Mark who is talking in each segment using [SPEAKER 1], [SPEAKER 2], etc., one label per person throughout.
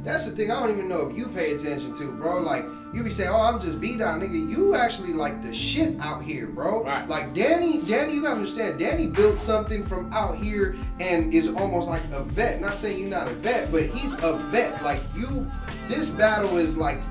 [SPEAKER 1] that's the thing I don't even know if you pay attention to, bro. Like, you be saying, oh, I'm just Bdot, nigga. You actually like the shit out here, bro. Right. Like, Danny, you gotta understand, Danny built something from out here and is almost like a vet. Not saying you're not a vet, but he's a vet. Like, this battle is like,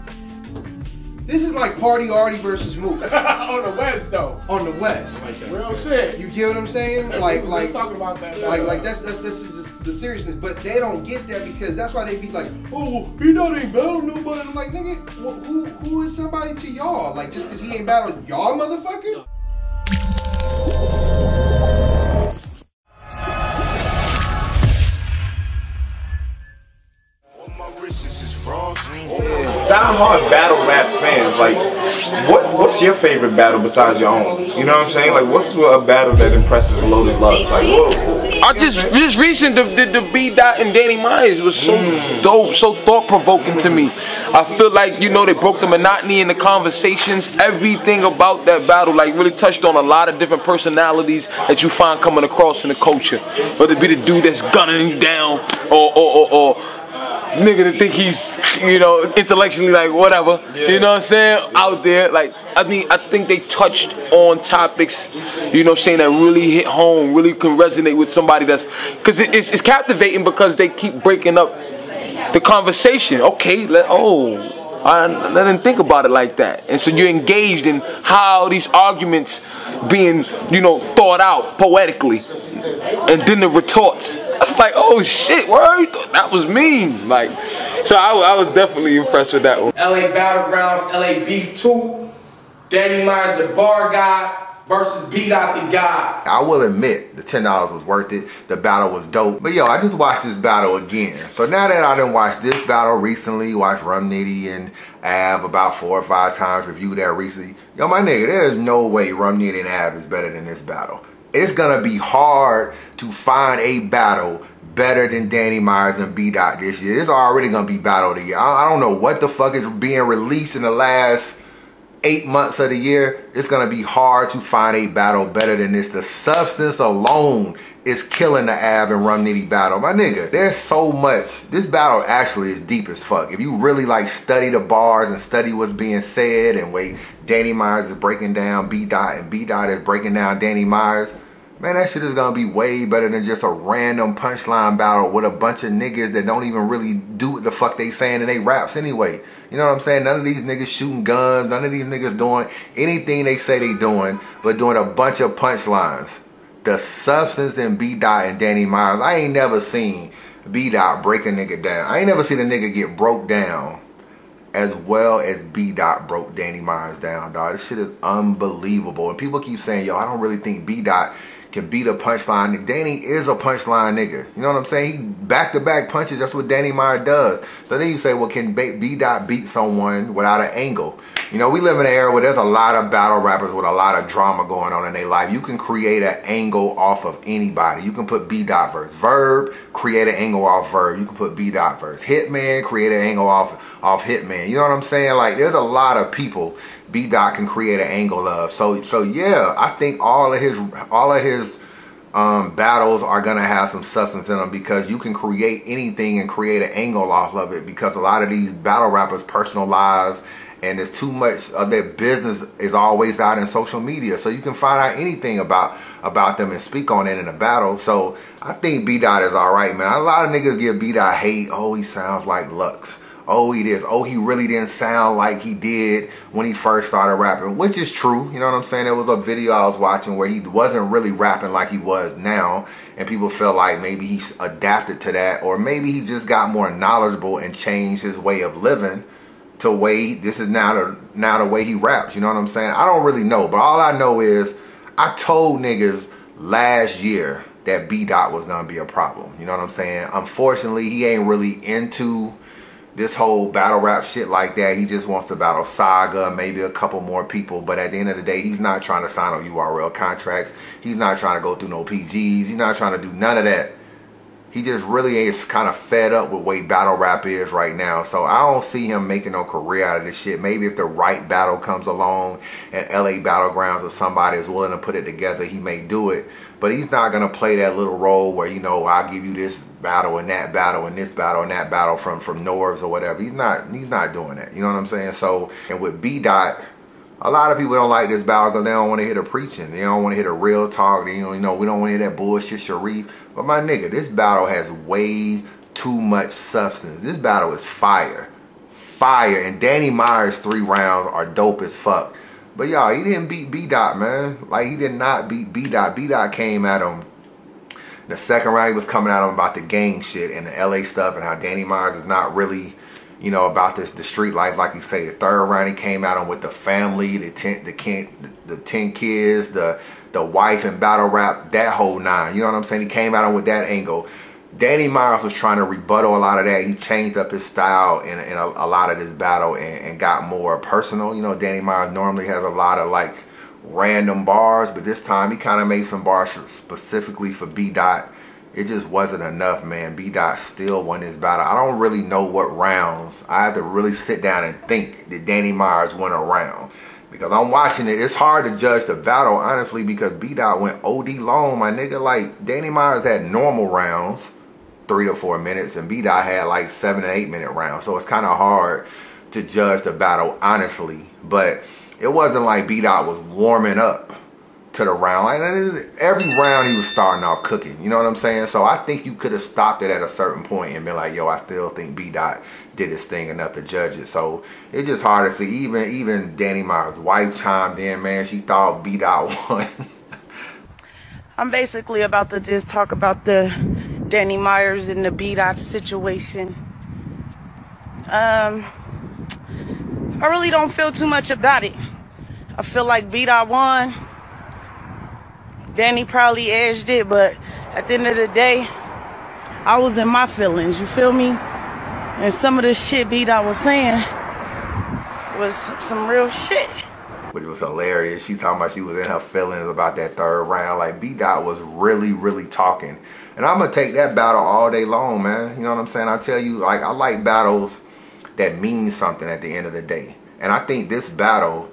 [SPEAKER 1] this is like Party Artie versus Mook.
[SPEAKER 2] On the West, though.
[SPEAKER 1] On the West.
[SPEAKER 2] Like real shit.
[SPEAKER 1] You get what I'm saying? Like
[SPEAKER 2] talking about that.
[SPEAKER 1] Like that's just the seriousness. But they don't get that because that's why they be like, oh, Bdot ain't battled nobody. I'm like, nigga, well, who is somebody to y'all? Like, just because he ain't battled y'all motherfuckers?
[SPEAKER 3] Die-hard battle rap fans, like, what's your favorite battle besides your own? You know what I'm saying? Like, what's a battle that impresses Loaded Love? Like, whoa.
[SPEAKER 4] I just recent the Bdot and Danny Myers was so dope, so thought-provoking to me. I feel like, you know, they broke the monotony in the conversations. Everything about that battle, like, really touched on a lot of different personalities that you find coming across in the culture. Whether it be the dude that's gunning you down or nigga that think he's, you know, intellectually like whatever, you know what I'm saying, out there. Like, I mean, I think they touched on topics, you know, saying that really hit home, really can resonate with somebody that's, because it's captivating because they keep breaking up the conversation. Okay, I didn't think about it like that. And so you're engaged in how these arguments being, you know, thought out poetically. And then the retorts. I was like, oh shit, word, that was mean. Like, so I was definitely impressed with that one.
[SPEAKER 5] LABattleGroundz, LABG2, Danny Myers the bar guy versus Bdot the guy.
[SPEAKER 6] I will admit the $10 was worth it. The battle was dope. But yo, I just watched this battle again. So now that I done watched this battle recently, watched Nitty and Ab about 4 or 5 times, reviewed that recently. Yo, my nigga, there's no way Nitty and Ab is better than this battle. It's gonna be hard to find a battle better than Danny Myers and Bdot this year. It's already gonna be battle of the year. I don't know what the fuck is being released in the last 8 months of the year. It's gonna be hard to find a battle better than this. The substance alone is killing the Ab and Nitty battle. My nigga, there's so much. This battle actually is deep as fuck. If you really like study the bars and study what's being said and way Danny Myers is breaking down Bdot and Bdot is breaking down Danny Myers, man, that shit is gonna be way better than just a random punchline battle with a bunch of niggas that don't even really do what the fuck they saying in they raps anyway. You know what I'm saying? None of these niggas shooting guns, none of these niggas doing anything they say they doing, but doing a bunch of punchlines. The substance in Bdot and Danny Myers, I ain't never seen Bdot break a nigga down. I ain't never seen a nigga get broke down as well as Bdot broke Danny Myers down, dog. This shit is unbelievable. And people keep saying, yo, I don't really think Bdot can beat a punchline. Danny is a punchline nigga. You know what I'm saying? He back-to-back punches. That's what Danny Myers does. So then you say, well, can Bdot beat someone without an angle? You know, we live in an era where there's a lot of battle rappers with a lot of drama going on in their life. You can create an angle off of anybody. You can put Bdot versus Verb, create an angle off Verb. You can put Bdot versus Hitman, create an angle off Hitman. You know what I'm saying? Like, there's a lot of people Bdot can create an angle of. So yeah, I think all of his battles are gonna have some substance in them because you can create anything and create an angle off of it, because a lot of these battle rappers' personal lives and there's too much of their business is always out in social media, so you can find out anything about them and speak on it in a battle. So I think Bdot is all right, man. A lot of niggas give Bdot hate. Oh, he sounds like Lux. Oh, he this. Oh, he really didn't sound like he did when he first started rapping, which is true. You know what I'm saying? There was a video I was watching where he wasn't really rapping like he was now, and people felt like maybe he adapted to that, or maybe he just got more knowledgeable and changed his way of living to way this is now the way he raps. You know what I'm saying? I don't really know, but all I know is I told niggas last year that Bdot was gonna be a problem. You know what I'm saying? Unfortunately, he ain't really into this whole battle rap shit like that. He just wants to battle Saga, maybe a couple more people, but at the end of the day, he's not trying to sign on URL contracts. He's not trying to go through no PGs. He's not trying to do none of that. He just really is kind of fed up with the way battle rap is right now. So I don't see him making no career out of this shit. Maybe if the right battle comes along and LABattleGroundz or somebody is willing to put it together, he may do it. But he's not going to play that little role where, you know, I'll give you this battle and that battle and this battle and that battle from NORBs or whatever. He's not doing that. You know what I'm saying? So, and with Bdot, a lot of people don't like this battle because they don't want to hear the preaching. They don't want to hear the real talk. They, you know, we don't want to hear that bullshit Sharif. But my nigga, this battle has way too much substance. This battle is fire. Fire. And Danny Myers' 3 rounds are dope as fuck. But y'all, he didn't beat Bdot, man. Like, he did not beat Bdot. Bdot came at him. The second round, he was coming at him about the gang shit and the LA stuff and how Danny Myers is not really, you know, about the street life, like you say. The third round, he came at him with the family, the 10 kids, the wife and battle rap, that whole 9. You know what I'm saying? He came at him with that angle. Danny Myers was trying to rebuttal a lot of that. He changed up his style in a lot of this battle and got more personal. You know, Danny Myers normally has a lot of like random bars, but this time he kind of made some bars specifically for Bdot. It just wasn't enough, man. Bdot still won this battle. I don't really know what rounds. I had to really sit down and think that Danny Myers won a round. Because I'm watching it, it's hard to judge the battle, honestly, because Bdot went OD long, my nigga. Like, Danny Myers had normal rounds, 3 to 4 minutes, and Bdot had like 7 to 8 minute rounds. So it's kind of hard to judge the battle, honestly. But it wasn't like Bdot was warming up to the round. Like, every round he was starting off cooking. You know what I'm saying? So I think you could have stopped it at a certain point and been like, yo, I still think Bdot did his thing enough to judge it. So it's just hard to see. Even Danny Myers' wife chimed in, man. She thought Bdot won.
[SPEAKER 7] I'm basically about to just talk about the Danny Myers and the Bdot situation. I really don't feel too much about it. I feel like Bdot won. Danny probably edged it, but at the end of the day, I was in my feelings, you feel me? And some of the shit Bdot was saying was some real shit.
[SPEAKER 6] Which was hilarious. She talking about she was in her feelings about that third round. Like, Bdot was really talking. And I'm gonna take that battle all day long, man. You know what I'm saying? I tell you, like, I like battles that mean something at the end of the day. And I think this battle,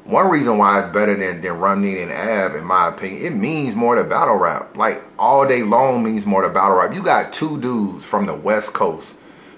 [SPEAKER 6] one reason why it's better than Nitty and Ab, in my opinion, it means more to battle rap. Like, all day long means more to battle rap. You got 2 dudes from the West Coast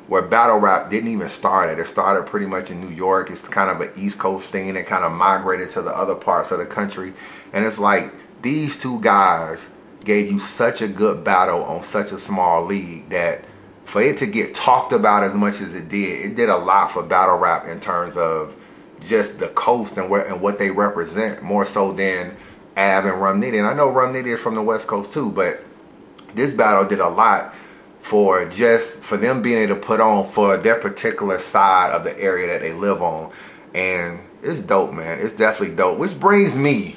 [SPEAKER 6] where battle rap didn't even start at. It started pretty much in New York. It's kind of an East Coast thing that kind of migrated to the other parts of the country. And it's like, these 2 guys gave you such a good battle on such a small league that for it to get talked about as much as it did a lot for battle rap in terms of just the coast and what they represent, more so than Ab and Nitty. And I know Nitty is from the West Coast too, but this battle did a lot for them being able to put on for their particular side of the area that they live on. And it's dope, man. It's definitely dope. Which brings me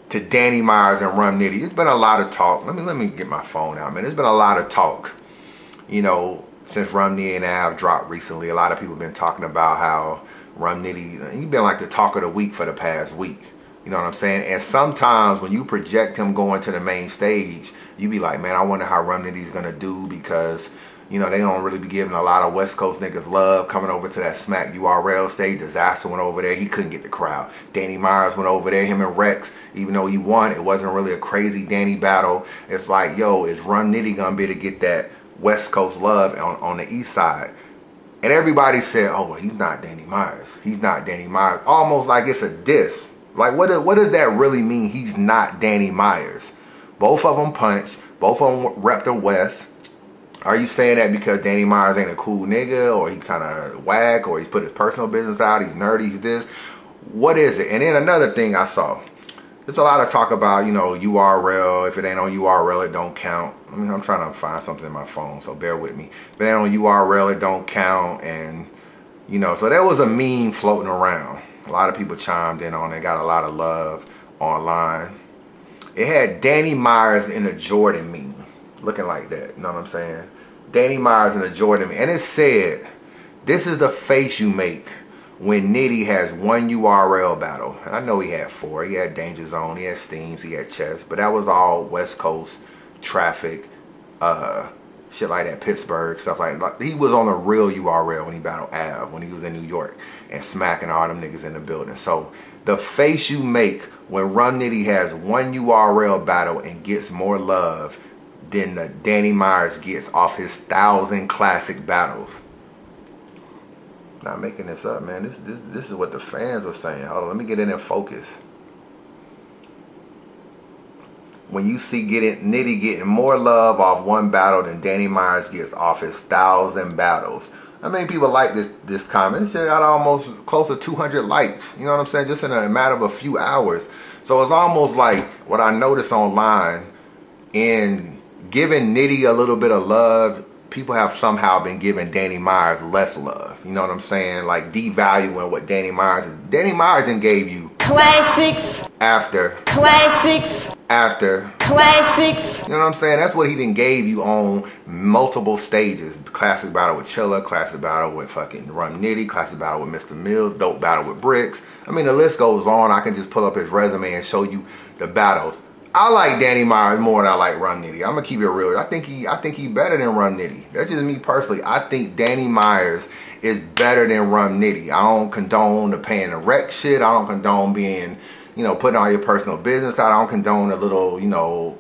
[SPEAKER 6] to Danny Myers and Nitty. It's been a lot of talk. Let me get my phone out, man. It's been a lot of talk, you know, since Nitty and Av dropped recently. A lot of people have been talking about how Nitty, he's been like the talk of the week for the past week. You know what I'm saying? And sometimes when you project him going to the main stage, you be like, man, I wonder how Nitty's gonna do, because, you know, they don't really be giving a lot of West Coast niggas love coming over to that Smack URL stage. Disaster went over there, he couldn't get the crowd. Danny Myers went over there, him and Rex, even though he won, it wasn't really a crazy Danny battle. It's like, yo, is Nitty gonna be able to get that West Coast love on the East side? And everybody said, oh, well, he's not Danny Myers. He's not Danny Myers. Almost like it's a diss. Like, what does that really mean? He's not Danny Myers. Both of them punch. Both of them rep the West. Are you saying that because Danny Myers ain't a cool nigga, or he kind of whack, or he's put his personal business out, he's nerdy, he's this? What is it? And then another thing I saw. There's a lot of talk about, you know, URL. If it ain't on URL, it don't count. I mean, I'm trying to find something in my phone, so bear with me. If it ain't on URL, it don't count. And, you know, so there was a meme floating around. A lot of people chimed in on it, got a lot of love online. It had Danny Myers in a Jordan meme, looking like that, you know what I'm saying? Danny Myers in a Jordan meme. And it said, this is the face you make when Nitty has 1 URL battle. And I know he had 4. He had Danger Zone, he had Steams, he had Chess, but that was all West Coast traffic, shit like that, Pittsburgh, stuff like that. He was on a real URL when he battled Av, when he was in New York, and smacking all them niggas in the building. So the face you make when Nitty has 1 URL battle and gets more love, than Danny Myers gets off his 1,000 classic battles. Not making this up, man. This is what the fans are saying. Hold on, let me get in focus. When you see Nitty getting more love off one battle than Danny Myers gets off his 1,000 battles. I mean, people like this comment. It got almost close to 200 likes. You know what I'm saying? Just in a matter of a few hours. So it's almost like what I noticed online, in giving Nitty a little bit of love, people have somehow been giving Danny Myers less love. You know what I'm saying? Like devaluing what Danny Myers is. Danny Myers then gave you
[SPEAKER 7] classics
[SPEAKER 6] after
[SPEAKER 7] classics
[SPEAKER 6] after
[SPEAKER 7] classics.
[SPEAKER 6] You know what I'm saying? That's what he then gave you on multiple stages. Classic battle with Chilla, classic battle with fucking Rum Nitty, classic battle with Mr. Mills, dope battle with Bricks. I mean, the list goes on. I can just pull up his resume and show you the battles. I like Danny Myers more than I like Rum Nitty. I'm gonna keep it real. I think he better than Rum Nitty. That's just me personally. I think Danny Myers is better than Rum Nitty. I don't condone the paying the wreck shit. I don't condone being, you know, putting all your personal business out. I don't condone a little, you know,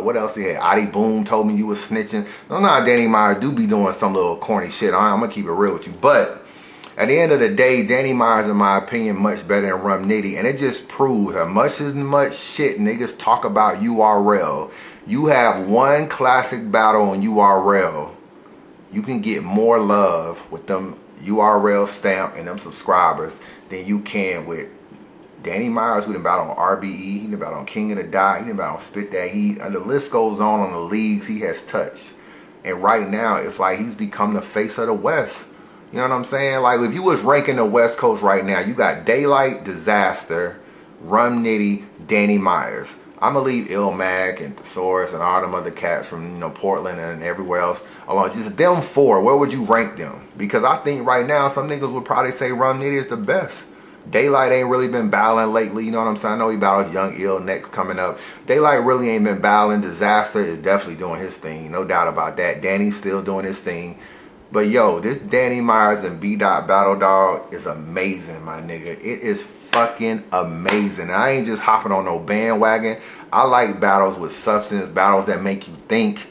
[SPEAKER 6] what else he had? Adi Boom told me you was snitching. No, Danny Myers do be doing some little corny shit. I'm gonna keep it real with you. But at the end of the day, Danny Myers, in my opinion, much better than Rum Nitty. And it just proves how much shit niggas talk about URL. You have one classic battle on URL. You can get more love with them URL stamp and them subscribers than you can with Danny Myers, who done battle on RBE, he done battle on King of the Dot, he done battle on Spit That Heat. And the list goes on the leagues he has touched. And right now, it's like he's become the face of the West. You know what I'm saying? Like, if you was ranking the West Coast right now, you got Daylight, Disaster, Rum Nitty, Danny Myers. I'm going to leave Ilmac and Thesaurus and all them other cats from, you know, Portland and everywhere else alone. Just them four, where would you rank them? Because I think right now, some niggas would probably say Rum Nitty is the best. Daylight ain't really been battling lately, you know what I'm saying? I know he battles Young Ill next coming up. Daylight really ain't been battling. Disaster is definitely doing his thing, no doubt about that. Danny's still doing his thing. But yo, this Danny Myers and Bdot battle, dog, is amazing, my nigga. It is fucking amazing. I ain't just hopping on no bandwagon. I like battles with substance, battles that make you think.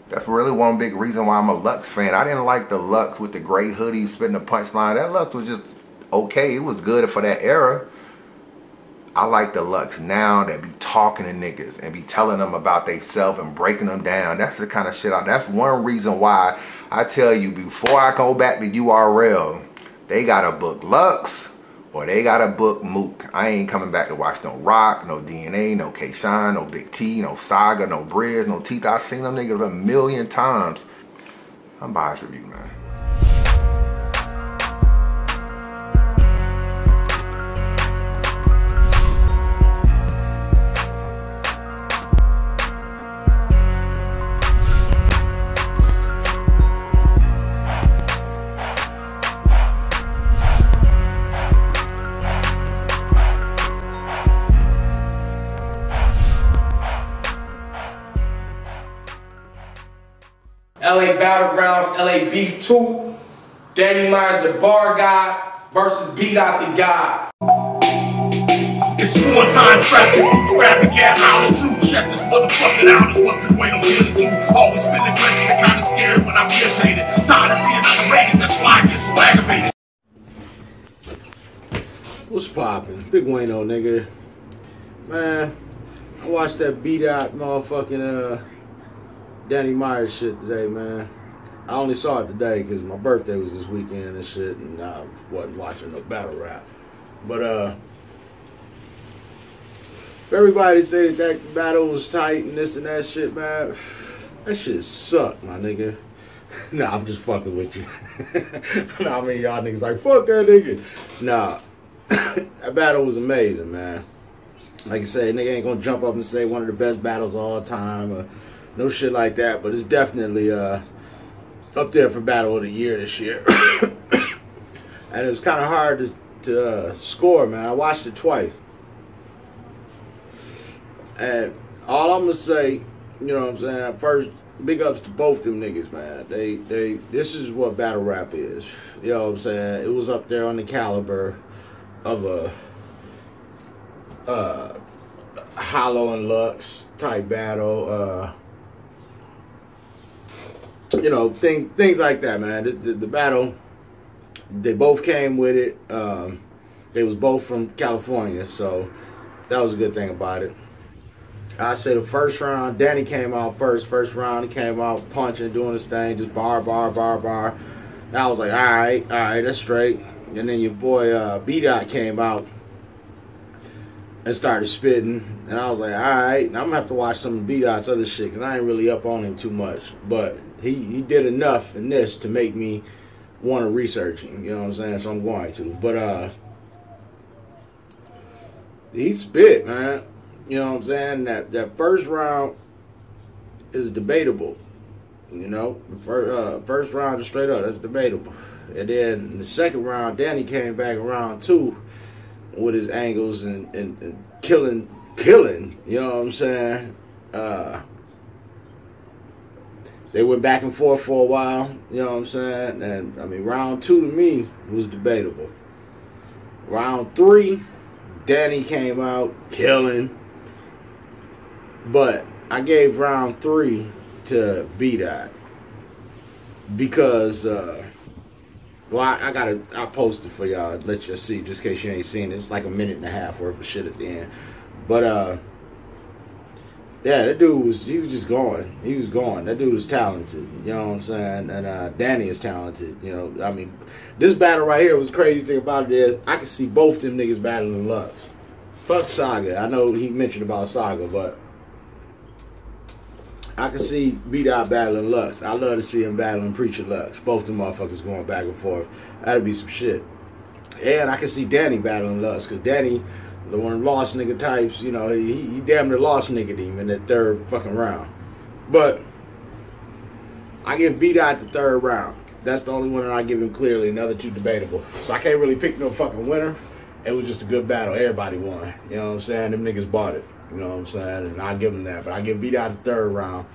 [SPEAKER 6] That's really one big reason why I'm a Lux fan. I didn't like the Lux with the gray hoodie spitting the punchline. That Lux was just okay. It was good for that era. I like the Lux now that be talking to niggas and be telling them about themselves and breaking them down. That's the kind of shit. That's one reason why I tell you, before I go back to URL, they got to book Lux or they got to book Mook. I ain't coming back to watch no Rock, no DNA, no K-Shine, no Big T, no Saga, no Briz, no Teeth. I seen them niggas a million times. I'm biased review, man.
[SPEAKER 5] LABattleGroundz, LAB2, Danny Myers the Bar God versus Bdot the God.
[SPEAKER 8] It's one time scrap the gas out of truth. Check this motherfucker out. It's what's been waiting on the two. Always spinning aggressive and kinda scared when I'm irritated. Tired of being underrated, that's why I get so aggravated.
[SPEAKER 9] What's poppin'? Big Wayno, nigga. Man, I watched that Bdot motherfucking Danny Myers shit today, man. I only saw it today because my birthday was this weekend and shit, and I wasn't watching no battle rap. But if everybody said that battle was tight and this and that shit, man, that shit sucked, my nigga. Nah, I'm just fucking with you. Nah, I mean, y'all niggas like, fuck that nigga. Nah, that battle was amazing, man. Like I said, nigga ain't gonna jump up and say one of the best battles of all time or no shit like that, but it's definitely up there for battle of the year this year. And it was kind of hard to score, man. I watched it twice. And all I'm gonna say, you know what I'm saying, first, big ups to both them niggas, man. This is what battle rap is. You know what I'm saying? It was up there on the caliber of a Hollow and Lux type battle. you know, things like that, man. The battle, they both came with it. They was both from California, so that was a good thing about it. I said the first round, Danny came out first. First round, he came out punching, doing his thing, just bar. And I was like, all right, that's straight. And then your boy Bdot came out and started spitting. And I was like, all right, now I'm going to have to watch some of Bdot's other shit because I ain't really up on him too much. But he did enough in this to make me want to research him. You know what I'm saying? So I'm going to. But he spit, man. You know what I'm saying? That first round is debatable. You know, the first round is straight up, that's debatable. And then the second round, Danny came back around too with his angles and killing. You know what I'm saying? They went back and forth for a while. You know what I'm saying? And I mean, round 2 to me was debatable. Round 3, Danny came out killing. But I gave round 3 to Bdot because I'll post it for y'all, let you see just in case you ain't seen it. It's like a minute and a half worth of shit at the end. But yeah, that dude was just going. He was going. That dude was talented. You know what I'm saying? And Danny is talented. You know, I mean, this battle right here was the crazy thing about it is I can see both them niggas battling Lux. Fuck Saga. I know he mentioned about Saga, but I can see Bdot battling Lux. I love to see him battling Preacher Lux. Both them motherfuckers going back and forth. That'd be some shit. And I can see Danny battling Lux, because Danny, the one lost nigga types, you know, he damn near lost nigga him in that third fucking round. But I give Bdot the third round. That's the only one that I give him clearly. The other two debatable. So I can't really pick no fucking winner. It was just a good battle. Everybody won. You know what I'm saying? Them niggas bought it. You know what I'm saying? And I give them that. But I give Bdot the third round.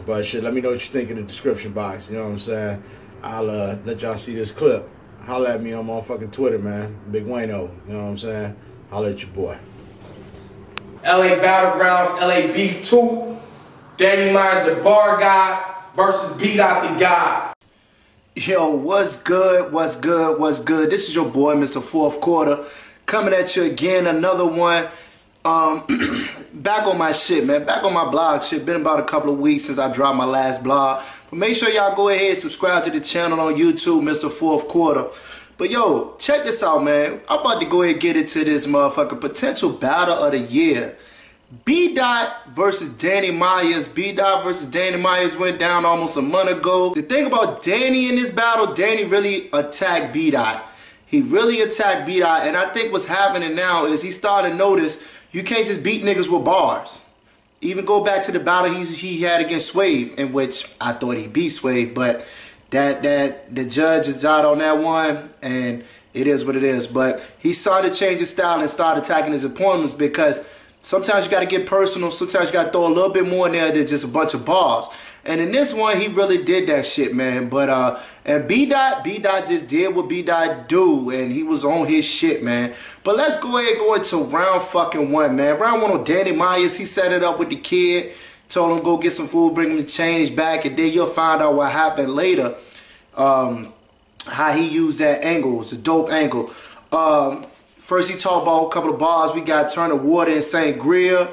[SPEAKER 9] But shit, let me know what you think in the description box. You know what I'm saying? I'll let y'all see this clip. Holla at me on motherfucking Twitter, man. Big Wayno. You know what I'm saying? Holla at your boy.
[SPEAKER 5] LABattleGroundz, LAB2. Danny Myers, the bar guy, versus Bdot the God.
[SPEAKER 1] Yo, what's good? What's good? What's good? This is your boy, Mr. Fourth Quarter, coming at you again. Another one. Back on my shit, man. Back on my blog shit. Been about a couple of weeks since I dropped my last blog. But make sure y'all go ahead and subscribe to the channel on YouTube, Mr. Fourth Quarter. But yo, check this out, man. I'm about to go ahead and get into this motherfucker potential battle of the year. Bdot versus Danny Myers. Bdot versus Danny Myers went down almost a month ago. The thing about Danny in this battle, Danny really attacked Bdot. He really attacked Bdot, and I think what's happening now is he's starting to notice you can't just beat niggas with bars. Even go back to the battle he had against Swave, in which I thought he beat Swave, but the judge is out on that one, and it is what it is. But he started to change his style and start attacking his opponents, because sometimes you got to get personal. Sometimes you got to throw a little bit more in there than just a bunch of bars. And in this one, he really did that shit, man. But and Bdot just did what Bdot do, and he was on his shit, man. But let's go ahead and go into round fucking 1, man. Round 1 on Danny Myers. He set it up with the kid, told him go get some food, bring him the change back, and then you'll find out what happened later. How he used that angle. It's a dope angle. First, he talked about a couple of bars. We got Turn of Water and Sangria.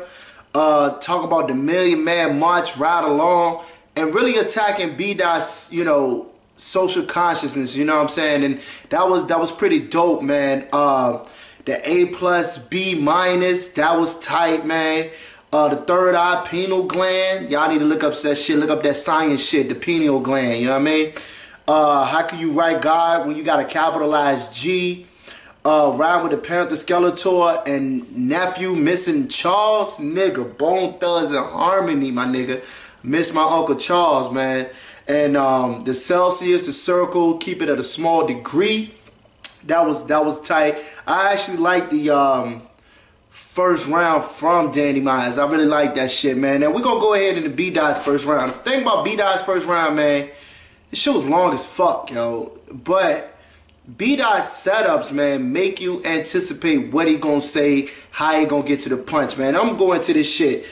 [SPEAKER 1] Talking about the Million Man March, Ride Along, and really attacking Bdot's, you know, social consciousness. You know what I'm saying? And that was pretty dope, man. The A+, B-, that was tight, man. The third eye, pineal gland. Y'all need to look up that shit. Look up that science shit, the pineal gland. You know what I mean? How can you write God when you got to capitalize G? Rhyme with the Panther Skeletor and Nephew Missing Charles, nigga. Bone Thugs and Harmony, my nigga. Miss my Uncle Charles, man. And the Celsius, the Circle, Keep It at a Small Degree. That was tight. I actually like the first round from Danny Myers. I really like that shit, man. Now we're gonna go ahead into Bdot's first round. The thing about Bdot's first round, man, this shit was long as fuck, yo. But Bdot's setups, man, make you anticipate what he gonna say, how he gonna get to the punch, man. I'm going to this shit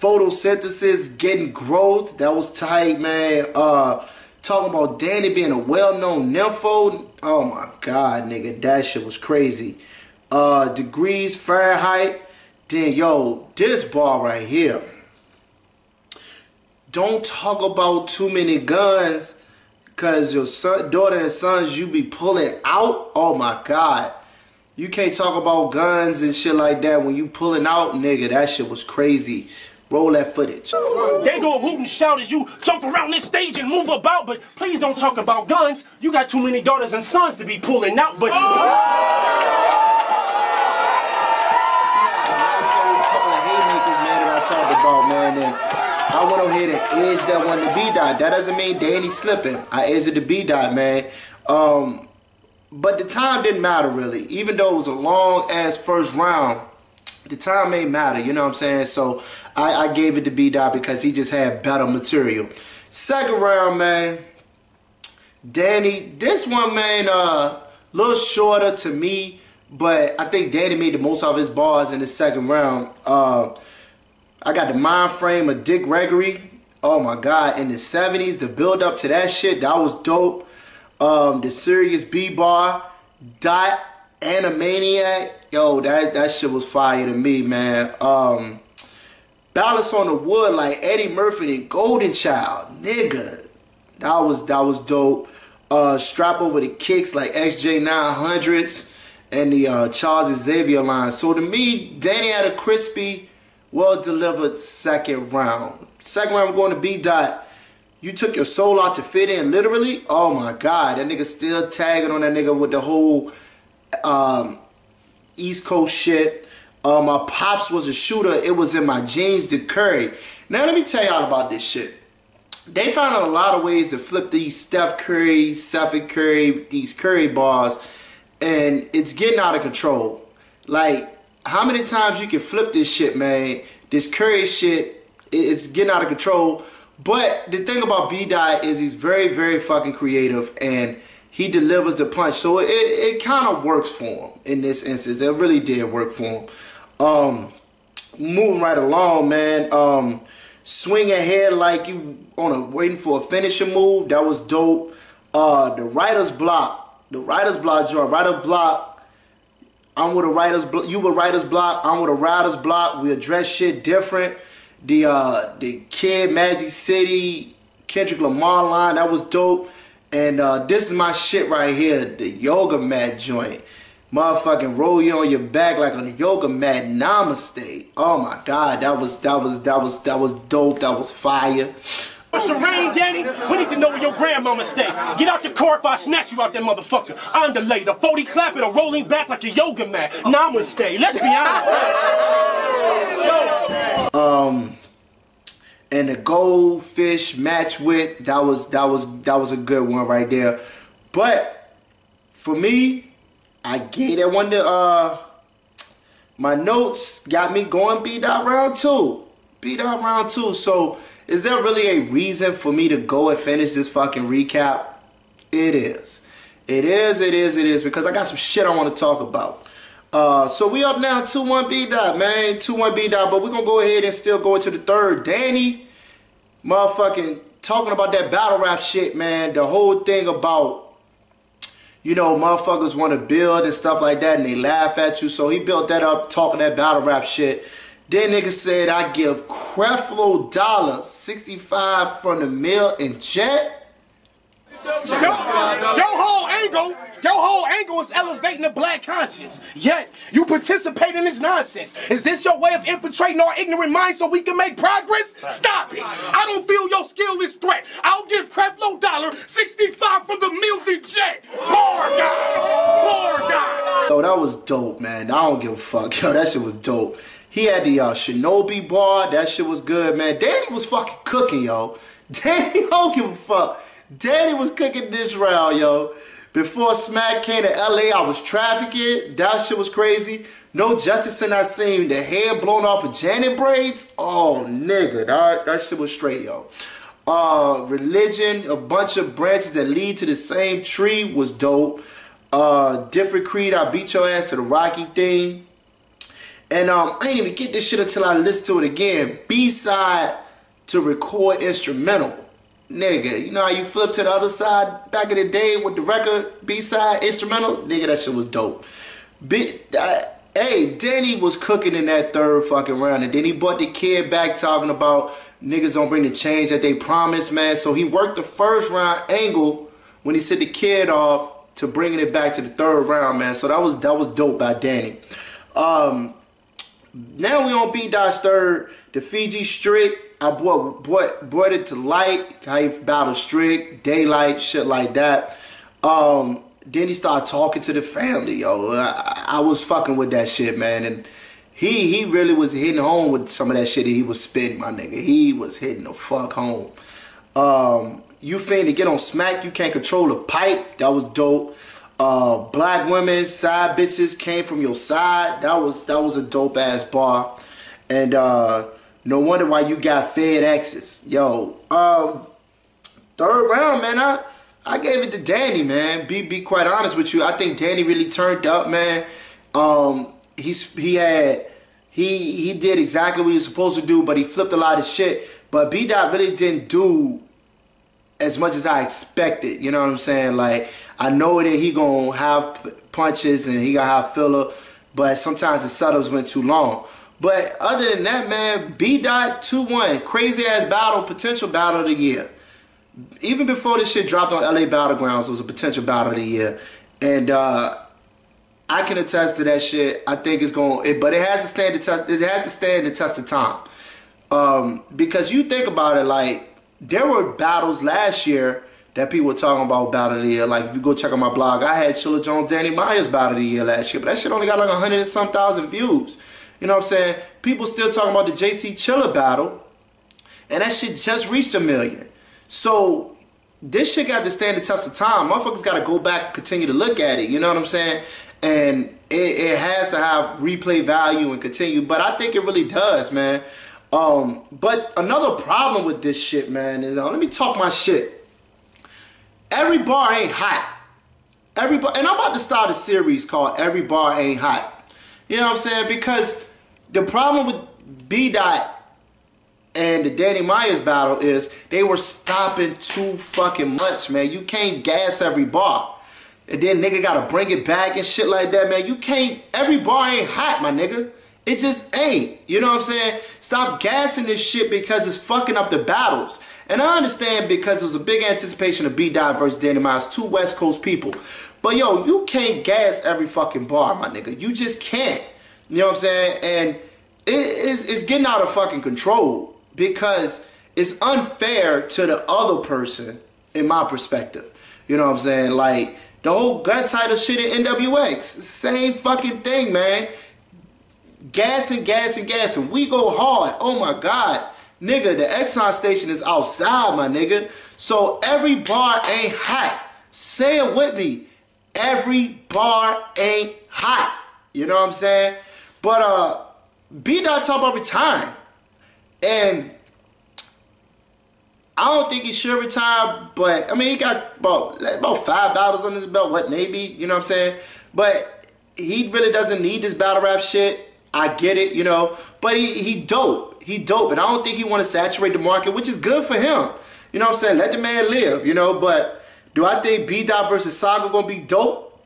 [SPEAKER 5] photosynthesis, getting growth. That was tight, man. Talking about Danny being a well-known nympho. Oh my God, nigga, that shit was crazy. Degrees Fahrenheit. Then, yo, this bar right here. Don't talk about too many guns, cause your daughter and sons you be pulling out. Oh my God. You can't talk about guns and shit like that when you pulling out, nigga. That shit was crazy. Roll that footage.
[SPEAKER 10] They go hoot and shout as you jump around this stage and move about, but please don't talk about guns. You got too many daughters and sons to be pulling out, but... Talked about, man, and I went over here and edged that one to Bdot. That doesn't mean Danny slipping. I edged it to Bdot, man. But the time didn't matter really. Even though it was a long ass first round, the time ain't matter, you know what I'm saying? So I gave it to Bdot because he just had better material. Second round, man, Danny, this one, man, little shorter to me, but I think Danny made the most of his bars in the second round. I got the mind frame of Dick Gregory. Oh my God, in the 70s, the build up to that shit, that was dope. The Serious B-Bar, Dot, Animaniac. Yo, that shit was fire to me, man. Balance on the Wood like Eddie Murphy and Golden Child. Nigga, that was dope. Strap Over the Kicks like XJ900s and the Charles Xavier line. So to me, Danny had a crispy, well-delivered second round. Second round, we're going to Bdot. You took your soul out to fit in, literally. Oh my God, that nigga still tagging on that nigga with the whole East Coast shit. My pops was a shooter. It was in my jeans to Curry. Now let me tell y'all about this shit. They found out a lot of ways to flip these Steph Curry, Stephen Curry, these Curry bars, and it's getting out of control. Like, how many times you can flip this shit, man? This Curry shit, it's getting out of control. But the thing about Bdot is he's very, very fucking creative, and he delivers the punch. So it kind of works for him in this instance. It really did work for him. Moving right along, man. Swing ahead like you waiting for a finishing move. That was dope. The writer's block. The writer's block joint. Writer's block. I'm with a writer's block. You with writer's block. I'm with a writer's block. We address shit different. The Kid, Magic City, Kendrick Lamar line, that was dope. And this is my shit right here, the yoga mat joint. Motherfucking roll you on your back like on a yoga mat. Namaste. Oh my God, that was dope. That was fire. What's your rain, Danny? We need to know where your grandmama stay. Get out the car if I snatch you out that motherfucker. Underlay, the 40 clap it or rolling back like a yoga mat. Namaste. Let's be honest. And the goldfish match with that was a good one right there. But for me, I gave that one to my notes got me going Bdot round 2. Bdot round 2. So is there really a reason for me to go and finish this fucking recap? It is. It is because I got some shit I want to talk about. So we up now 2-1 Bdot, man. 2-1 Bdot, but we're going to go ahead and still go into the third. Danny, motherfucking talking about that battle rap shit, man. The whole thing about, you know, motherfuckers want to build and stuff like that and they laugh at you. So he built that up talking that battle rap shit. Then nigga said, I give Creflo $, 65 from the mill and jet. Your whole angle is elevating the black conscience. Yet, you participate in this nonsense. Is this your way of infiltrating our ignorant minds so we can make progress? Stop it. I don't feel your skill is threat. I'll give Creflo $, 65 from the mill and jet. Bar guy. Yo, that was dope, man. I don't give a fuck. Yo, that shit was dope. He had the Shinobi bar. That shit was good, man. Danny was fucking cooking, yo. Danny, I don't give a fuck. Danny was cooking this round, yo. Before Smack came to LA, I was trafficking. That shit was crazy. No Justice in I seen. The hair blown off of Janet braids. Oh, nigga. That shit was straight, yo. Religion, a bunch of branches that lead to the same tree was dope. Different Creed, I beat your ass to the Rocky thing. And I didn't even get this shit until I listened to it again. B-side to record instrumental. Nigga, you know how you flip to the other side back in the day with the record B-side instrumental? Nigga, that shit was dope. Hey, Danny was cooking in that third fucking round, and then he brought the kid back talking about niggas don't bring the change that they promised, man. So he worked the first round angle when he sent the kid off to bringing it back to the third round, man. So that was dope by Danny. Now we on Bdot's third, the Fiji Strict. I brought it to light, how he battled Strict, Daylight, shit like that. Then he started talking to the family, yo. I was fucking with that shit, man. And he really was hitting home with some of that shit that he was spitting, my nigga. He was hitting the fuck home. You finna get on smack, you can't control the pipe. That was dope. Black women, side bitches came from your side. That was a dope ass bar. And no wonder why you got fed exes. Yo, third round, man, I gave it to Danny, man. Be quite honest with you. I think Danny really turned up, man. He did exactly what he was supposed to do, but he flipped a lot of shit. But Bdot really didn't do as much as I expected. You know what I'm saying? Like, I know that he gonna have punches and he gonna have filler, but sometimes the setups went too long. But other than that, man, Bdot 2-1, crazy ass battle, potential battle of the year. Even before this shit dropped on LABattleGroundz, it was a potential battle of the year. And I can attest to that shit. I think it's going, but it has to stand the test. It has to stand the test of time. Because you think about it, like, there were battles last year that people were talking about battle of the year. Like, if you go check out my blog, I had Chilla Jones, Danny Myers battle of the year last year, but that shit only got like 100 and some thousand views. You know what I'm saying? People still talking about the JC Chilla battle, and that shit just reached 1 million. So this shit got to stand the test of time. Motherfuckers got to go back and continue to look at it. You know what I'm saying? And it has to have replay value and continue. But I think it really does, man. But another problem with this shit, man, is let me talk my shit. Every bar ain't hot. And I'm about to start a series called Every Bar Ain't Hot. You know what I'm saying? Because the problem with Bdot and the Danny Myers battle is they were stopping too fucking much, man. You can't gas every bar. And then nigga gotta bring it back and shit like that, man. You can't, every bar ain't hot, my nigga. It just ain't. You know what I'm saying? Stop gassing this shit because it's fucking up the battles. And I understand because it was a big anticipation of Bdot versus Danny Myers, two West Coast people. But yo, you can't gas every fucking bar, my nigga. You just can't. You know what I'm saying? And it's getting out of fucking control because it's unfair to the other person, in my perspective. You know what I'm saying? Like, the whole gun title shit in NWX, same fucking thing, man. Gassing. We go hard. Oh my God. Nigga, the Exxon station is outside, my nigga. So every bar ain't hot. Say it with me. Every bar ain't hot. You know what I'm saying? But Bdot talk about retiring. And I don't think he should retire, but I mean, he got about $5 on his belt, what, maybe, you know what I'm saying? But he really doesn't need this battle rap shit. I get it, you know, but he dope. He dope, and I don't think he want to saturate the market, which is good for him. You know what I'm saying? Let the man live, you know, but do I think Bdot versus Saga gonna be dope?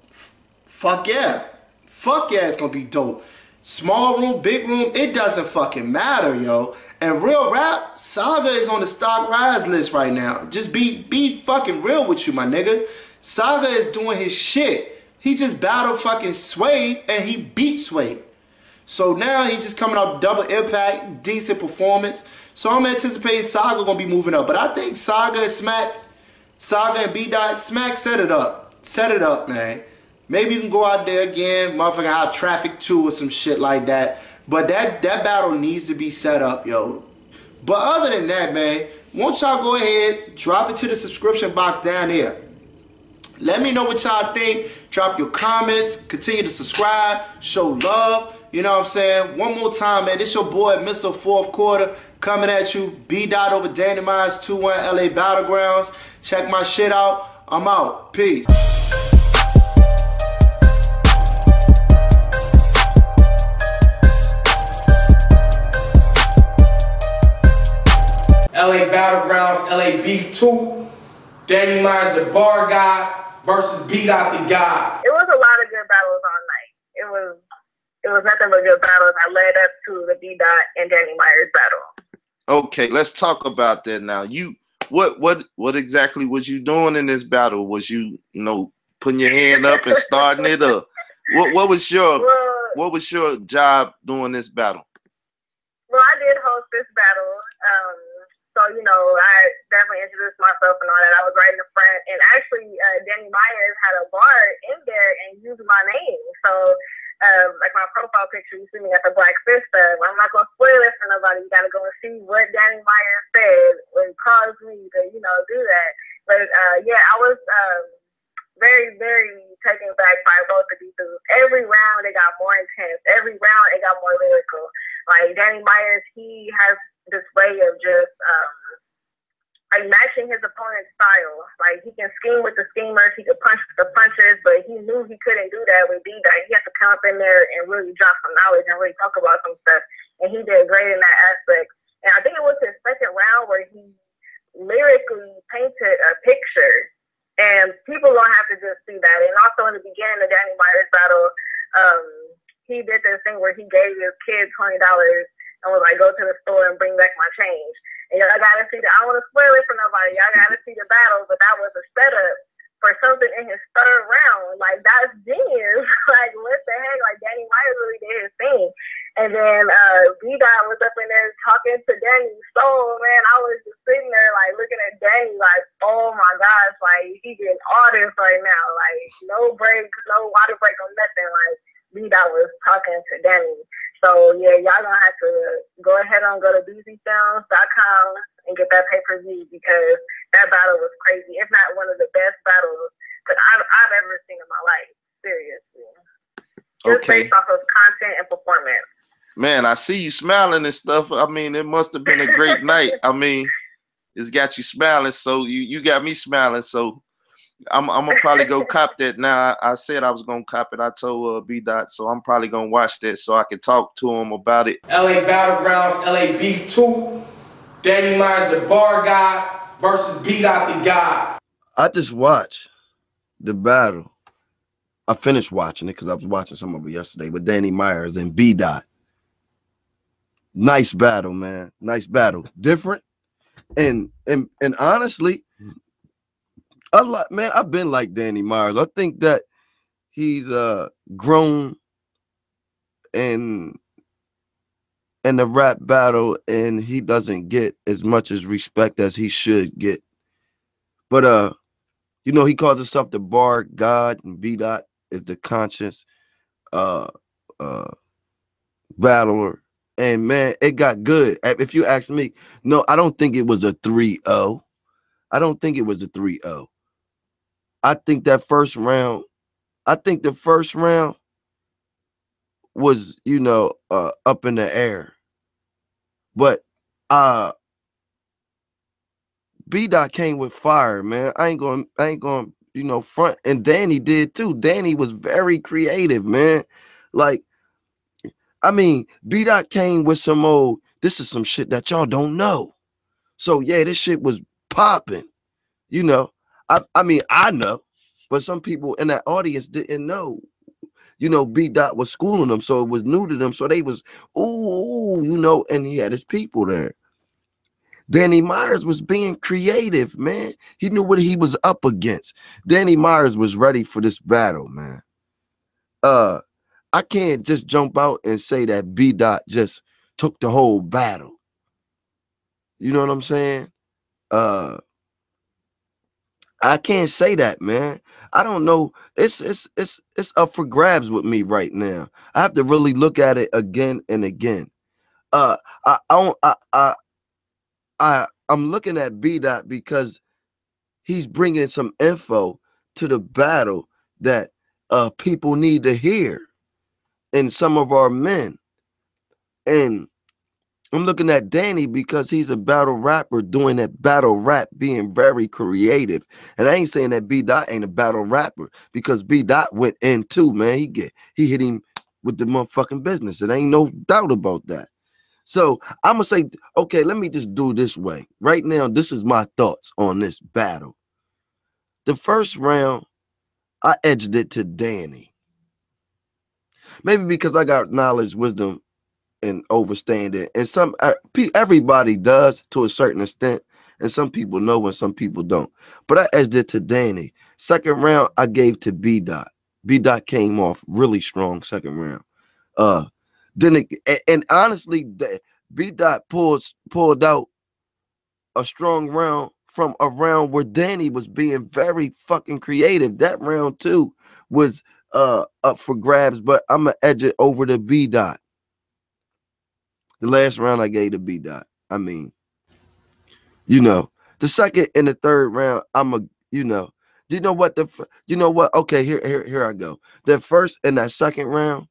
[SPEAKER 10] Fuck yeah. Fuck yeah, it's gonna be dope. Small room, big room, it doesn't fucking matter, yo. And real rap, Saga is on the stock rise list right now. Just be fucking real with you, my nigga. Saga is doing his shit. He just battled fucking Sway and he beat Sway. So now he just coming out double impact, decent performance. So I'm anticipating Saga gonna be moving up. But I think Saga and Bdot, Smack set it up. Set it up, man. Maybe you can go out there again, motherfucker have Traffic 2 or some shit like that. But that battle needs to be set up, yo. But other than that, man, won't y'all go ahead, drop it to the subscription box down there. Let me know what y'all think. Drop your comments. Continue to subscribe. Show love. You know what I'm saying? One more time, man. This your boy, Mr. Fourth Quarter, coming at you. Bdot over Danny Myers, 2-1 LABattleGroundz. Check my shit out. I'm out. Peace.
[SPEAKER 2] LABattleGroundz, LAB2, Danny Myers, the bar guy, versus Bdot the guy.
[SPEAKER 11] It was a lot of good battles all night. It was nothing but good battles. I led up to the Bdot and Danny Myers battle.
[SPEAKER 12] Okay, let's talk about that now. What exactly was you doing in this battle? Was you putting your hand up and starting it up? What was your job doing this battle?
[SPEAKER 11] Well, I did host this battle. So, I definitely introduced myself and all that. I was right in the front. And actually, Danny Myers had a bar in there and used my name. So, like my profile picture, you see me at the Black Sister. I'm not going to spoil it for nobody. You got to go and see what Danny Myers said when it caused me to, do that. But, yeah, I was very, very taken back by both of these dudes. Every round, it got more intense. Every round, it got more lyrical. Like, Danny Myers, he has this way of just matching his opponent's style. Like, he can scheme with the schemers, he could punch the punchers, but he knew he couldn't do that with Bdot. He had to come up in there and really drop some knowledge and really talk about some stuff. And he did great in that aspect. And I think it was his second round where he lyrically painted a picture. And people don't have to just see that. And also in the beginning of Danny Myers' battle, he did this thing where he gave his kid $20 and was like, go to the store and bring back my change. And y'all gotta see that. I don't want to spoil it for nobody. Y'all gotta see the battle, but that was a setup for something in his third round. Like, that's genius. Like, what the heck? Like, Danny Myers really did his thing. And then Bdot was up in there talking to Danny. So, man, I was just sitting there, like, looking at Danny, like, oh my gosh, like, he getting all this right now. Like, no break, no water break or nothing. Like, Bdot was talking to Danny. So, yeah, y'all gonna have to go ahead and go to bzfilms.com and get that pay-per-view because that battle was crazy. If not one of the best battles that I've ever seen in my life. Seriously. Just based off of content and performance.
[SPEAKER 12] Man, I see you smiling and stuff. I mean, it must have been a great night. I mean, it's got you smiling, so you got me smiling. So I'm gonna probably go cop that now. I said I was gonna cop it. I told Bdot, so I'm probably gonna watch that so I can talk to him about it.
[SPEAKER 2] LABattleGroundz, LAB2, Danny Myers, the bar guy, versus Bdot the guy.
[SPEAKER 13] I just watched the battle. I finished watching it because I was watching some of it yesterday with Danny Myers and Bdot. Nice battle, man. Nice battle. Different. And honestly, man, I've been like Danny Myers. I think that he's grown in the rap battle and he doesn't get as much as respect as he should get. But he calls himself the bar god, and Bdot is the conscious battler. And man, it got good. If you ask me, no, I don't think it was a 3-0. I don't think it was a 3-0. I think that first round, the first round was, up in the air. But Bdot came with fire, man. I ain't going, front. And Danny did too. Danny was very creative, man. Like, I mean, Bdot came with some this is some shit that y'all don't know. So yeah, this shit was popping. I mean, I know, but some people in that audience didn't know. Bdot was schooling them, so it was new to them. So they was, ooh, and he had his people there. Danny Myers was being creative, man. He knew what he was up against. Danny Myers was ready for this battle, man. I can't just jump out and say that Bdot just took the whole battle. You know what I'm saying? I can't say that, man. I don't know. It's up for grabs with me right now. I have to really look at it again and again. I'm looking at Bdot because he's bringing some info to the battle that people need to hear. And some of our men. And I'm looking at Danny because he's a battle rapper doing that battle rap, being very creative. And I ain't saying that Bdot ain't a battle rapper because Bdot went in too, man. He hit him with the motherfucking business. It ain't no doubt about that. So I'm gonna say, okay, let me just do it this way. Right now, this is my thoughts on this battle. The first round, I edged it to Danny. Maybe because I got knowledge, wisdom, and understanding. And everybody does to a certain extent. And some people know and some people don't. But I edged it to Danny. Second round, I gave to Bdot. Bdot came off really strong second round. And honestly, Bdot pulled out a strong round from a round where Danny was being very fucking creative. That round too was up for grabs, but I'm gonna edge it over to Bdot. The last round I gave to Bdot. I mean, you know, the second and the third round, you know what? Okay, here I go. The first and that second round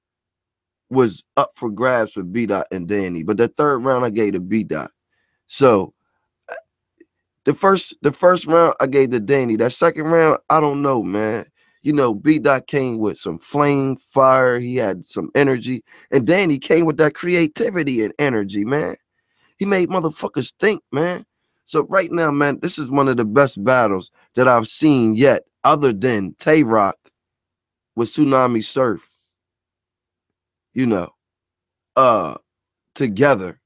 [SPEAKER 13] was up for grabs for Bdot and Danny, but the third round I gave to Bdot. So the first round I gave to Danny. That second round, I don't know, man. You know, Bdot came with some flame, fire. He had some energy, and Danny came with that creativity and energy, man. He made motherfuckers think, man. So right now, man, this is one of the best battles that I've seen yet, other than Tay-Rock with Tsunami Surf. You know, together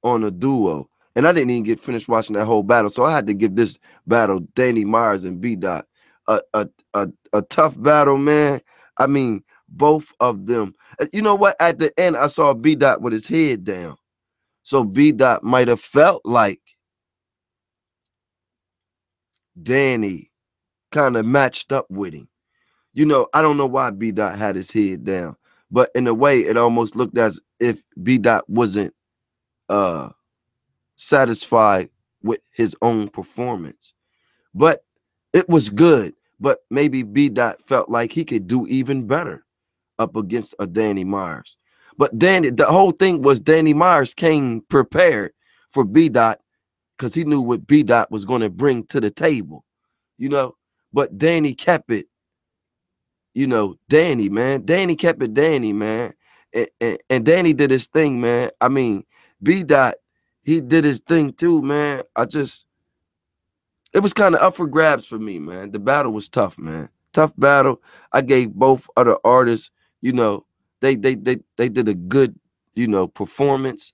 [SPEAKER 13] on a duo. And I didn't even get finished watching that whole battle, so I had to give this battle Danny Myers and Bdot a tough battle, man. I mean, both of them. You know what? At the end, I saw Bdot with his head down. So Bdot might have felt like Danny kind of matched up with him. You know, I don't know why Bdot had his head down, but in a way, it almost looked as if Bdot wasn't satisfied with his own performance. But it was good. But maybe Bdot felt like he could do even better up against a Danny Myers. But the whole thing was Danny Myers came prepared for Bdot because he knew what Bdot was going to bring to the table, you know. But Danny kept it, you know, Danny, man. Danny kept it Danny, man. And Danny did his thing, man. I mean, Bdot, he did his thing too, man. It was kind of up for grabs for me, man. The battle was tough, man. Tough battle. I gave both other artists, you know, they did a good, you know, performance,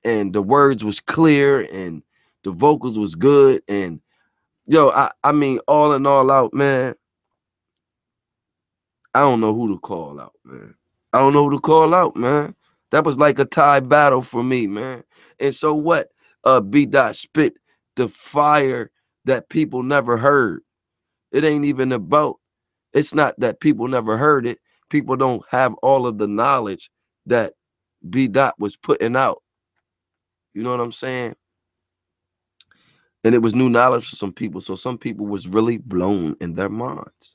[SPEAKER 13] and the words was clear and the vocals was good. And yo, I mean, all in all out, man, I don't know who to call out, man. I don't know who to call out, man. That was like a tie battle for me, man. And so what? Bdot spit the fire that people never heard. It ain't even about, it's not that people never heard it. People don't have all of the knowledge that Bdot was putting out. You know what I'm saying? And it was new knowledge for some people. So some people was really blown in their minds.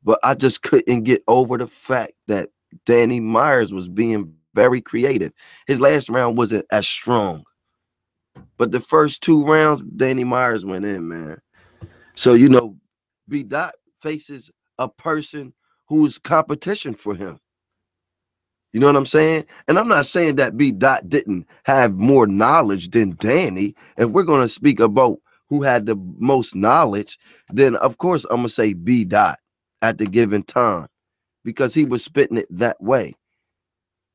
[SPEAKER 13] But I just couldn't get over the fact that Danny Myers was being very creative. His last round wasn't as strong. But the first two rounds, Danny Myers went in, man. So, you know, Bdot faces a person who's competition for him. You know what I'm saying? And I'm not saying that Bdot didn't have more knowledge than Danny. If we're going to speak about who had the most knowledge, then of course I'm going to say Bdot at the given time, because he was spitting it that way,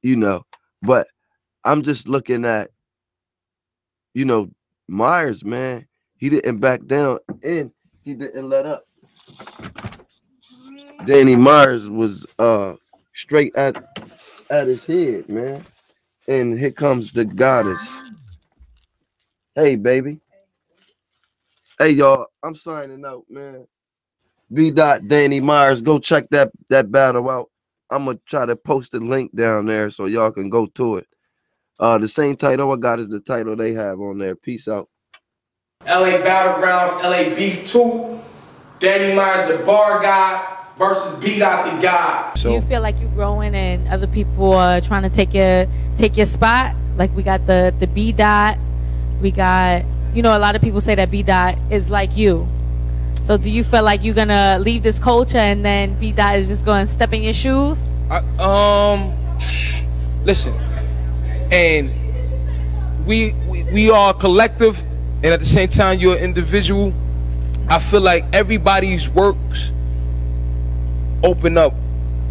[SPEAKER 13] you know. But I'm just looking at, you know, Myers, man. He didn't back down and he didn't let up. Danny Myers was straight at his head, man. And here comes the goddess. Hey, baby. Hey, y'all. I'm signing out, man. Bdot, Danny Myers. Go check that battle out. I'm going to try to post the link down there so y'all can go to it. The same title I got is the title they have on there. Peace out.
[SPEAKER 2] LABattleGroundz, LAB 2. Danny Myers, the bar guy, versus Bdot, the guy.
[SPEAKER 14] So you feel like you're growing and other people are trying to take your spot? Like we got the Bdot, we got, you know, a lot of people say that Bdot is like you. So do you feel like you're gonna leave this culture and then Bdot is just going to step in your shoes?
[SPEAKER 4] Listen, and we are a collective, and at the same time you're an individual. I feel like everybody's works open up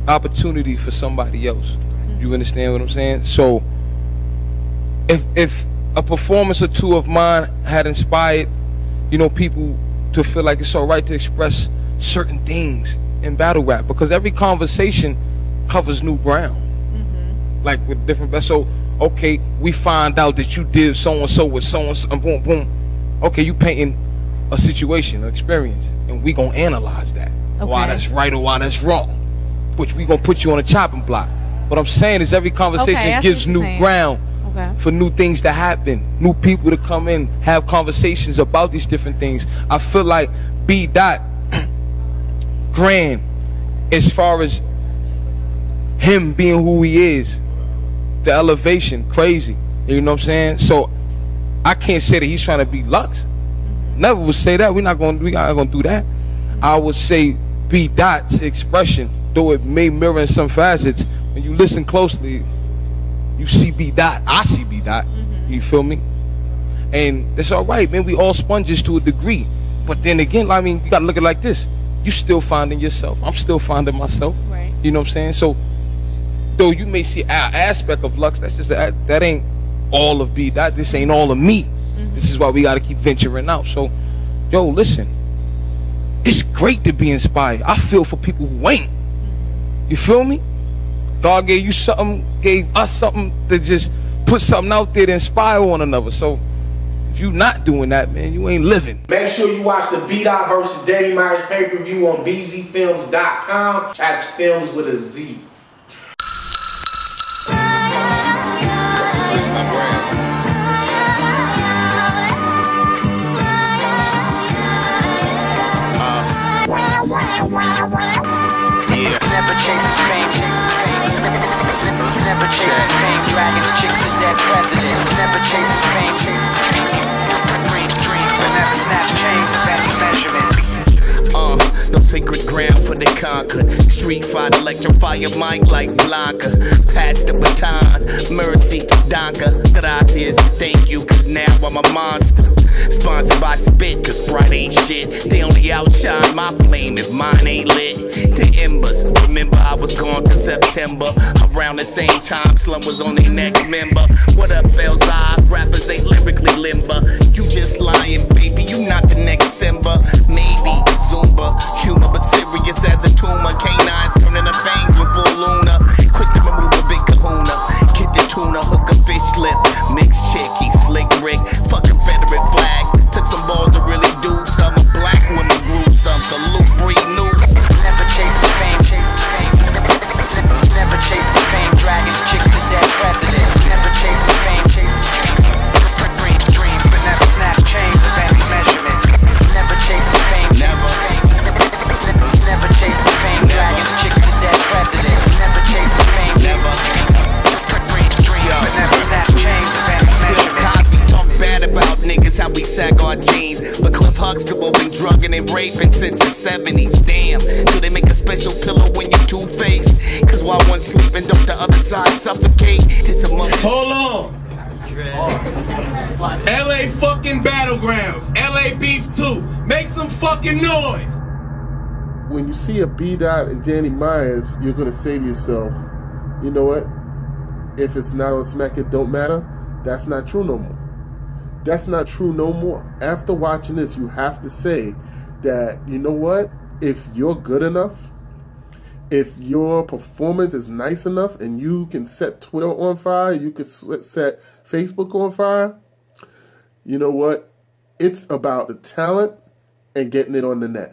[SPEAKER 4] opportunity for somebody else. You understand what I'm saying? So if a performance or two of mine had inspired, you know, people to feel like it's all right to express certain things in battle rap, because every conversation covers new ground. Like with different, so okay, we find out that you did so and so with so and so, boom boom. Okay, you painting a situation, an experience, and we gonna analyze that. Why that's right or why that's wrong, which we gonna put you on a chopping block. What I'm saying is every conversation gives new ground for new things to happen, new people to come in, have conversations about these different things. I feel like Bdot grand as far as him being who he is, the elevation, crazy. You know what I'm saying? So I can't say that he's trying to be Lux. Never would say that. We not gonna do that. I would say Bdot's expression, though it may mirror in some facets, when you listen closely, you see Bdot. I see Bdot. You feel me? And it's all right, man. We all sponges to a degree. But then again, I mean, you gotta look at it like this. You still finding yourself. I'm still finding myself. Right. You know what I'm saying? So though you may see our aspect of Lux, that's just that ain't all of Bdot. This ain't all of me. This is why we gotta keep venturing out. So, yo, listen. It's great to be inspired. I feel for people who ain't. You feel me? God gave you something, gave us something to just put something out there to inspire one another. So if you not doing that, man, you ain't living.
[SPEAKER 2] Make sure you watch the Bdot versus Danny Myers pay-per-view on bzfilms.com. That's films with a Z.
[SPEAKER 15] Never chasing fame, never chasing fame, dragons, chicks, and dead presidents. Never chasing fame, dreams, but never snatch chains of any measurements.
[SPEAKER 16] No sacred ground for the conquered. Street fight, electrify your mic like Blanca. Pass the baton, mercy, Donka. Gracias, thank you, cause now I'm a monster. Sponsored by Spit, cause Sprite ain't shit. They only outshine my flame if mine ain't lit. The embers, remember I was gone to September. Around the same time, Slum was on their next member. What up, LABG? Rappers ain't lyrically limber. You just lying, baby, you not the next Simba. Maybe Zumba, humor but serious as a tumor. Canines turning the fangs with full Luna. Quick to remove a big kahuna. Get the tuna, hook a fish slip. Mixed chicky, slick Rick. Fuck Confederate flags. Took some balls to really do something. Black women grew some. Salute, breed, news.
[SPEAKER 15] Never chasing fame, never chasing fame, dragons, chicks, and dead presidents. Never chasing fame, dreams, but never snatch chains of any measurements. Never chasing fame, never chasing fame, dragons, chicks, and dead presidents. Never chasing fame, dreams, but never snatch chains of any measurements.
[SPEAKER 16] Talk bad about niggas, how we sag our jeans, but Cliff Huxtable been drugging and raping since the 70s. Damn, do they make a special pillow when you two-faced? Cause while one sleeping, don't the other side suffocate? It's a mother.
[SPEAKER 17] Hold on. LA fucking Battlegrounds. LA Beef 2. Make some fucking noise.
[SPEAKER 18] When you see a Bdot and Danny Myers, you're gonna say to yourself, you know what? If it's not on Smack It Don't Matter, that's not true no more. That's not true no more. After watching this, you have to say that, you know what? If you're good enough, if your performance is nice enough and you can set Twitter on fire, you can set Facebook on fire, you know what? It's about the talent and getting it on the net.